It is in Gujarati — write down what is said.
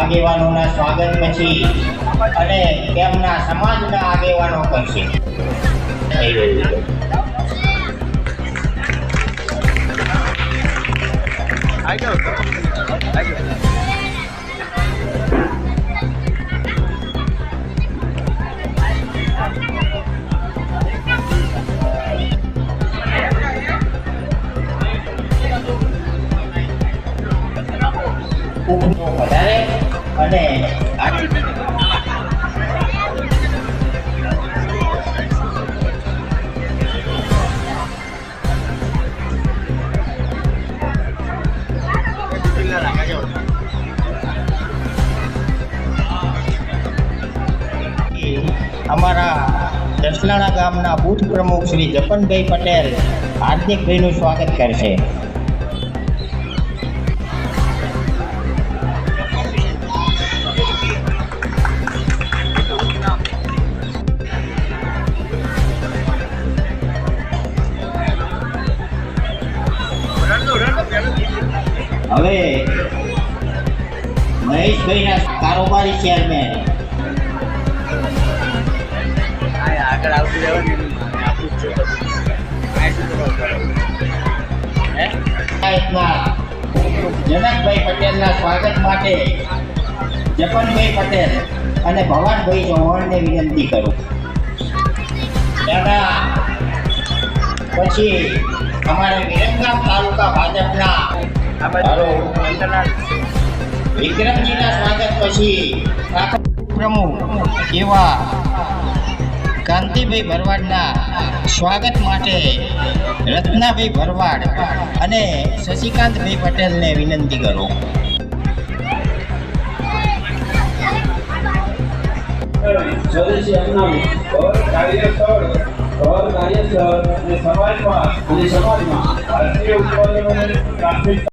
આગેવાનોના સ્વાગત પછી અને તેમના સમાજના આગેવાનો કરશે. વધારે અને અમારા દસલાણા ગામના બૂથ પ્રમુખ શ્રી જપનભાઈ પટેલ હાર્દિકભાઈનું સ્વાગત કરશે. હવે મહેશભાઈના કારોબારી ચેરમેન આગળ આવતું રહેવાનું જનકભાઈ પટેલના સ્વાગત માટે જપનભાઈ પટેલ અને ભવાનભાઈ ચૌહાણને વિનંતી કરું. એના પછી અમારા વિરમગામ તાલુકા ભાજપના વિક્રમજીના સ્વાગત પછી પ્રમુખ એવા કાંતિભાઈ ભરવાડના સ્વાગત માટે રત્નાભાઈ ભરવાડ અને શશિકાંતભાઈ પટેલને વિનંતી કરું. સ્વદેશી અપનાવી કાર્યસ્થળ અને સમાજમાં ભારતીય ઉત્પાદનોને પ્રાથમિકતા